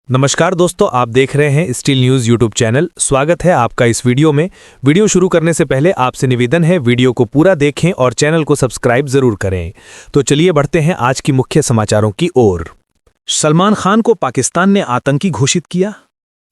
नमस्कार दोस्तों, आप देख रहे हैं स्टील न्यूज़ यूट्यूब चैनल। स्वागत है आपका इस वीडियो में। वीडियो शुरू करने से पहले आपसे निवेदन है, वीडियो को पूरा देखें और चैनल को सब्सक्राइब जरूर करें। तो चलिए बढ़ते हैं आज की मुख्य समाचारों की ओर। सलमान खान को पाकिस्तान ने आतंकी घोषित किया।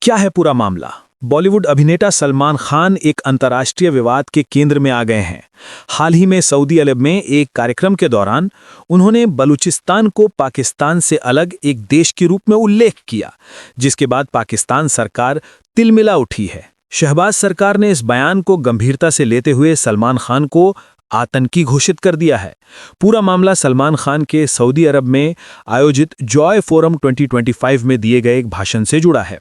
क्या है पूरा मामला? बॉलीवुड अभिनेता सलमान खान एक अंतर्राष्ट्रीय विवाद के केंद्र में आ गए हैं। हाल ही में सऊदी अरब में एक कार्यक्रम के दौरान उन्होंने बलूचिस्तान को पाकिस्तान से अलग एक देश के रूप में उल्लेख किया, जिसके बाद पाकिस्तान सरकार तिलमिला उठी है। शहबाज सरकार ने इस बयान को गंभीरता से लेते हुए सलमान खान को आतंकी घोषित कर दिया है। पूरा मामला सलमान खान के सऊदी अरब में आयोजित जॉय फोरम 2025 में दिए गए एक भाषण से जुड़ा है।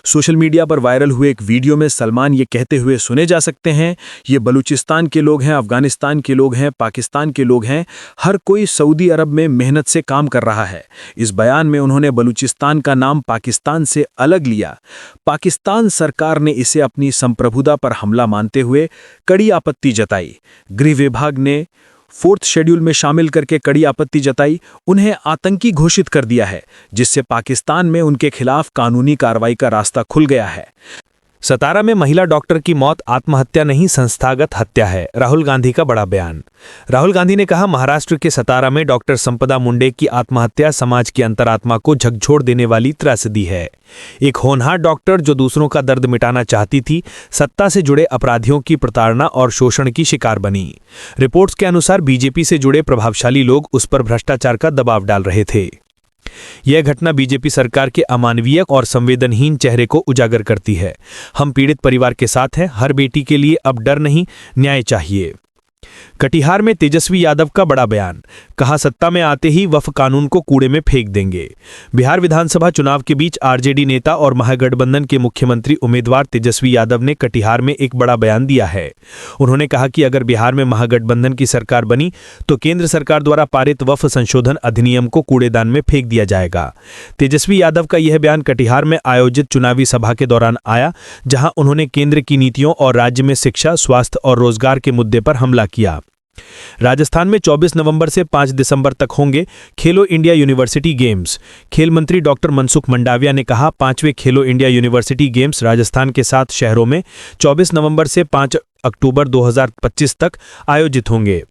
सोशल मीडिया पर वायरल हुए एक वीडियो में सलमान ये कहते हुए सुने जा सकते हैं, ये बलूचिस्तान के लोग हैं, अफगानिस्तान के लोग हैं, पाकिस्तान के लोग हैं, हर कोई सऊदी अरब में मेहनत से काम कर रहा है। इस बयान में उन्होंने बलूचिस्तान का नाम पाकिस्तान से अलग लिया। पाकिस्तान सरकार ने इसे अपनी संप्रभुता पर हमला मानते हुए कड़ी आपत्ति जताई। गृह विभाग ने 4th शेड्यूल में शामिल करके कड़ी आपत्ति जताई, उन्हें आतंकी घोषित कर दिया है, जिससे पाकिस्तान में उनके खिलाफ कानूनी कार्रवाई का रास्ता खुल गया है। सतारा में महिला डॉक्टर की मौत आत्महत्या नहीं, संस्थागत हत्या है। राहुल गांधी का बड़ा बयान। राहुल गांधी ने कहा, महाराष्ट्र के सतारा में डॉक्टर संपदा मुंडे की आत्महत्या समाज की अंतरात्मा को झकझोर देने वाली त्रासदी है। एक होनहार डॉक्टर जो दूसरों का दर्द मिटाना चाहती थी, सत्ता से जुड़े अपराधियों की प्रताड़ना और शोषण की शिकार बनी। रिपोर्ट्स के अनुसार बीजेपी से जुड़े प्रभावशाली लोग उस पर भ्रष्टाचार का दबाव डाल रहे थे। यह घटना बीजेपी सरकार के अमानवीय और संवेदनहीन चेहरे को उजागर करती है। हम पीड़ित परिवार के साथ हैं। हर बेटी के लिए अब डर नहीं, न्याय चाहिए। कटिहार में तेजस्वी यादव का बड़ा बयान। कहा, सत्ता में आते ही वक्फ कानून को कूड़े में फेंक देंगे। बिहार विधानसभा चुनाव के बीच आरजेडी नेता और महागठबंधन के मुख्यमंत्री उम्मीदवार तेजस्वी यादव ने कटिहार में एक बड़ा बयान दिया है। उन्होंने कहा कि अगर बिहार में महागठबंधन की सरकार बनी तो केंद्र सरकार द्वारा पारित वक्फ संशोधन अधिनियम को कूड़ेदान में फेंक दिया जाएगा। तेजस्वी यादव का यह बयान कटिहार में आयोजित चुनावी सभा के दौरान आया, जहां उन्होंने केंद्र की नीतियों और राज्य में शिक्षा, स्वास्थ्य और रोजगार के मुद्दे पर हमला किया। राजस्थान में 24 नवंबर से 5 दिसंबर तक होंगे खेलो इंडिया यूनिवर्सिटी गेम्स। खेल मंत्री डॉक्टर मनसुख मंडाविया ने कहा, 5वें खेलो इंडिया यूनिवर्सिटी गेम्स राजस्थान के 7 शहरों में 24 नवंबर से 5 अक्टूबर 2025 तक आयोजित होंगे।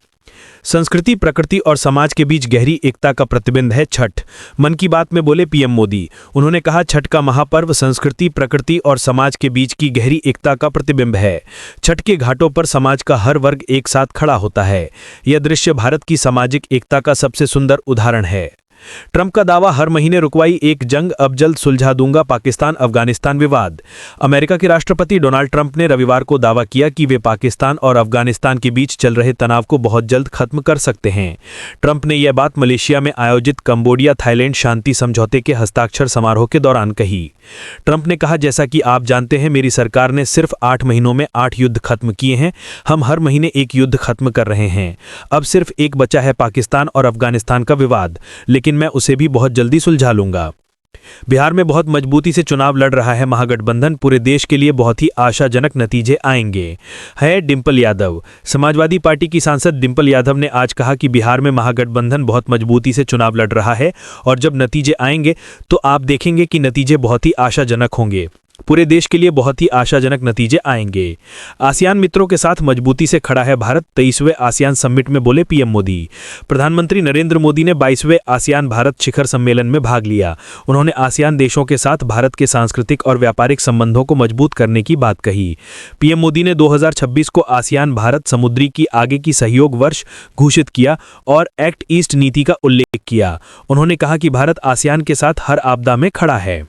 संस्कृति, प्रकृति और समाज के बीच गहरी एकता का प्रतिबिंब है छठ। मन की बात में बोले पीएम मोदी। उन्होंने कहा, छठ का महापर्व संस्कृति, प्रकृति और समाज के बीच की गहरी एकता का प्रतिबिंब है। छठ के घाटों पर समाज का हर वर्ग एक साथ खड़ा होता है। यह दृश्य भारत की सामाजिक एकता का सबसे सुंदर उदाहरण है। ट्रंप का दावा, हर महीने रुकवाई एक जंग, अब जल्द सुलझा दूंगा पाकिस्तान अफगानिस्तान विवाद। अमेरिका के राष्ट्रपति डोनाल्ड ट्रंप ने रविवार को दावा किया कि वे पाकिस्तान और अफगानिस्तान के बीच चल रहे तनाव को बहुत जल्द खत्म कर सकते हैं। ट्रंप ने यह बात मलेशिया में आयोजित कंबोडिया थाईलैंड शांति समझौते के हस्ताक्षर समारोह के दौरान कही। ट्रंप ने कहा, जैसा कि आप जानते हैं, मेरी सरकार ने सिर्फ 8 महीनों में 8 युद्ध खत्म किए हैं। हम हर महीने एक युद्ध खत्म कर रहे हैं। अब सिर्फ एक बचा है, पाकिस्तान और अफगानिस्तान का विवाद, लेकिन मैं उसे भी बहुत जल्दी सुलझा लूंगा। बिहार में बहुत मजबूती से चुनाव लड़ रहा है महागठबंधन। पूरे देश के लिए बहुत ही आशाजनक नतीजे आएंगे, है डिंपल यादव। समाजवादी पार्टी की सांसद डिंपल यादव ने आज कहा कि बिहार में महागठबंधन बहुत मजबूती से चुनाव लड़ रहा है और जब नतीजे आएंगे तो आप देखेंगे कि नतीजे बहुत ही आशाजनक होंगे। पूरे देश के लिए बहुत ही आशाजनक नतीजे आएंगे। आसियान मित्रों के साथ मजबूती से खड़ा है भारत। 23वें आसियान समिट में बोले पीएम मोदी। प्रधानमंत्री नरेंद्र मोदी ने 22वें आसियान भारत शिखर सम्मेलन में भाग लिया। उन्होंने आसियान देशों के साथ भारत के सांस्कृतिक और व्यापारिक संबंधों को मजबूत करने की बात कही। पीएम मोदी ने 2026 को आसियान भारत समुद्री की आगे की सहयोग वर्ष घोषित किया और एक्ट ईस्ट नीति का उल्लेख किया। उन्होंने कहा कि भारत आसियान के साथ हर आपदा में खड़ा है।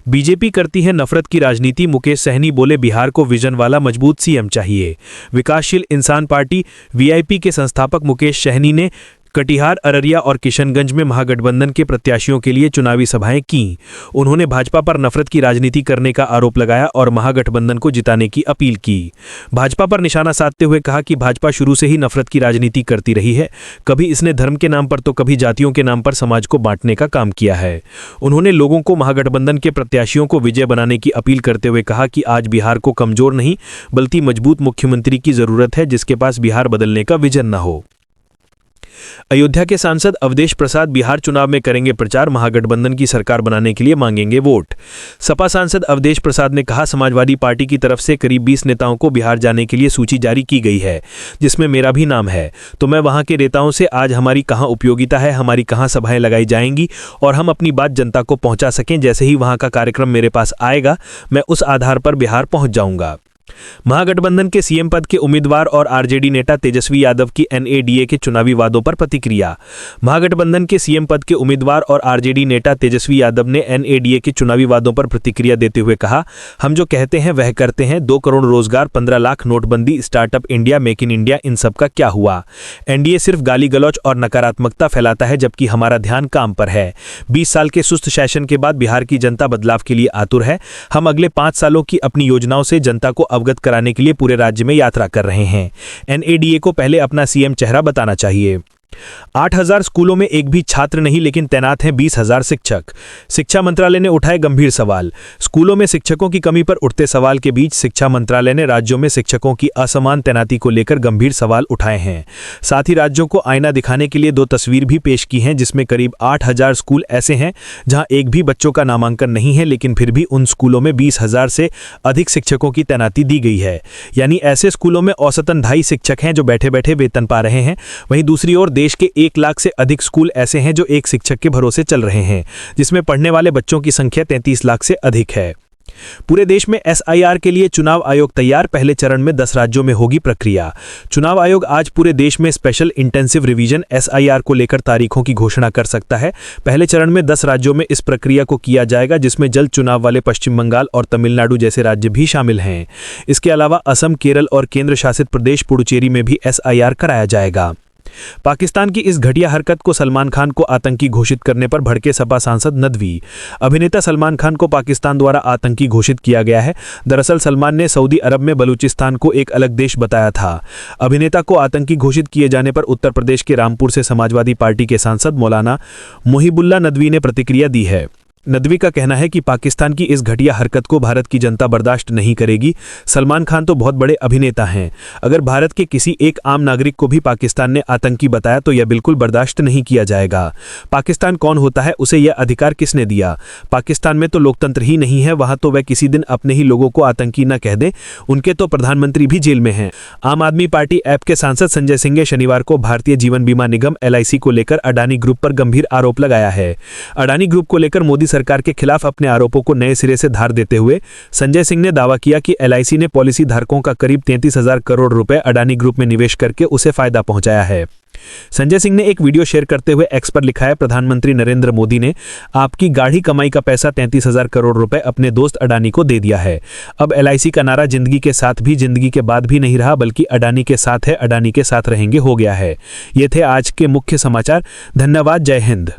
बीजेपी करती है नफरत की राजनीति। मुकेश सहनी बोले, बिहार को विजन वाला मजबूत सीएम चाहिए। विकासशील इंसान पार्टी वीआईपी के संस्थापक मुकेश सहनी ने कटिहार, अररिया और किशनगंज में महागठबंधन के प्रत्याशियों के लिए चुनावी सभाएं की। उन्होंने भाजपा पर नफरत की राजनीति करने का आरोप लगाया और महागठबंधन को जिताने की अपील की। भाजपा पर निशाना साधते हुए कहा कि भाजपा शुरू से ही नफरत की राजनीति करती रही है। कभी इसने धर्म के नाम पर तो कभी जातियों के नाम पर समाज को बांटने का काम किया है। उन्होंने लोगों को महागठबंधन के प्रत्याशियों को विजय बनाने की अपील करते हुए कहा कि आज बिहार को कमजोर नहीं बल्कि मजबूत मुख्यमंत्री की जरूरत है, जिसके पास बिहार बदलने का विजन न हो। अयोध्या के सांसद अवधेश प्रसाद बिहार चुनाव में करेंगे प्रचार, महागठबंधन की सरकार बनाने के लिए मांगेंगे वोट। सपा सांसद अवधेश प्रसाद ने कहा, समाजवादी पार्टी की तरफ से करीब 20 नेताओं को बिहार जाने के लिए सूची जारी की गई है, जिसमें मेरा भी नाम है। तो मैं वहां के नेताओं से आज हमारी कहां उपयोगिता है, हमारी कहां सभाएं लगाई जाएंगी और हम अपनी बात जनता को पहुंचा सकें, जैसे ही वहां का कार्यक्रम मेरे पास आएगा मैं उस आधार पर बिहार पहुंच जाऊंगा। महागठबंधन के सीएम पद के उम्मीदवार और आरजेडी नेता तेजस्वी यादव की एनएडीए के चुनावी वादों पर प्रतिक्रिया। महागठबंधन के सीएम पद के उम्मीदवार और आरजेडी नेता तेजस्वी यादव ने एनएडीए के चुनावी वादों पर प्रतिक्रिया देते हुए कहा, हम जो कहते हैं वह करते हैं। 2 करोड़ रोजगार, 15 लाख नोटबंदी, startup India, make in India, इन सब का क्या हुआ? एनडीए सिर्फ गाली गलौच और नकारात्मकता फैलाता है, जबकि हमारा ध्यान काम पर है। 20 साल के सुस्त शासन के बाद बिहार की जनता बदलाव के लिए आतुर है। हम अगले 5 सालों की अपनी योजनाओं से जनता को अवगत कराने के लिए पूरे राज्य में यात्रा कर रहे हैं। एनएडीए को पहले अपना सीएम चेहरा बताना चाहिए। 8,000 स्कूलों में एक भी छात्र नहीं, लेकिन तैनात हैं 20,000 शिक्षक। शिक्षा मंत्रालय ने उठाए गंभीर सवाल। स्कूलों में शिक्षकों की कमी पर उठते सवाल के बीच शिक्षा मंत्रालय ने राज्यों में शिक्षकों की असमान तैनाती को लेकर गंभीर सवाल उठाए हैं। साथ ही राज्यों को आईना दिखाने के लिए 2 तस्वीर भी पेश की हैं, जिसमें करीब 8,000 स्कूल ऐसे हैं जहां एक भी बच्चों का नामांकन नहीं है, लेकिन फिर भी उन स्कूलों में 20,000 से अधिक शिक्षकों की तैनाती दी गई है। यानी ऐसे स्कूलों में औसतन 2.5 शिक्षक हैं जो बैठे बैठे वेतन पा रहे हैं। वहीं दूसरी ओर देश के 1 लाख से अधिक स्कूल ऐसे हैं जो एक शिक्षक के भरोसे चल रहे हैं, जिसमें पढ़ने वाले बच्चों की संख्या 33 लाख से अधिक है। पूरे देश में एसआईआर के लिए चुनाव आयोग तैयार। पहले चरण में 10 राज्यों में होगी प्रक्रिया। चुनाव आयोग आज पूरे देश में स्पेशल इंटेंसिव रिवीजन एसआईआर को लेकर तारीखों की घोषणा कर सकता है। पहले चरण में 10 राज्यों में इस प्रक्रिया को किया जाएगा, जिसमें जल्द चुनाव वाले पश्चिम बंगाल और तमिलनाडु जैसे राज्य भी शामिल हैं। इसके अलावा असम, केरल और केंद्र शासित प्रदेश पुडुचेरी में भी एसआईआर कराया जाएगा। पाकिस्तान की इस घटिया हरकत को सलमान खान को आतंकी घोषित करने पर भड़के सपा सांसद नदवी। अभिनेता सलमान खान को पाकिस्तान द्वारा आतंकी घोषित किया गया है। दरअसल सलमान ने सऊदी अरब में बलूचिस्तान को एक अलग देश बताया था। अभिनेता को आतंकी घोषित किए जाने पर उत्तर प्रदेश के रामपुर से समाजवादी पार्टी के सांसद मौलाना मुहिबुल्लाह नदवी ने प्रतिक्रिया दी है। नदवी का कहना है कि पाकिस्तान की इस घटिया हरकत को भारत की जनता बर्दाश्त नहीं करेगी। सलमान खान तो बहुत बड़े अभिनेता हैं। अगर भारत के किसी एक आम नागरिक को भी पाकिस्तान ने आतंकी बताया तो यह बिल्कुल बर्दाश्त नहीं किया जाएगा। पाकिस्तान कौन होता है, उसे यह अधिकार किसने दिया? पाकिस्तान में तो लोकतंत्र ही नहीं है। वहां तो वह किसी दिन अपने ही लोगों को आतंकी न कह दें। उनके तो प्रधानमंत्री भी जेल में हैं। आम आदमी पार्टी ऐप के सांसद संजय सिंह ने शनिवार को भारतीय जीवन बीमा निगम LIC को लेकर अडानी ग्रुप पर गंभीर आरोप लगाया है। अडानी ग्रुप को लेकर मोदी सरकार के खिलाफ अपने आरोपों को नए सिरे से धार देते हुए संजय सिंह ने दावा किया कि LIC ने पॉलिसी धारकों का करीब 33,000 करोड़ रुपए अडानी ग्रुप में निवेश करके उसे फायदा पहुंचाया है। संजय सिंह ने एक वीडियो शेयर करते हुए एक्स पर लिखा है, प्रधानमंत्री नरेंद्र मोदी ने आपकी गाढ़ी कमाई का पैसा 33,000 करोड़ रुपए अपने दोस्त अडानी को दे दिया है। अब LIC का नारा जिंदगी के साथ भी, जिंदगी के बाद भी नहीं रहा, बल्कि अडानी के साथ है, अडानी के साथ रहेंगे हो गया है। ये थे आज के मुख्य समाचार। धन्यवाद। जय हिंद।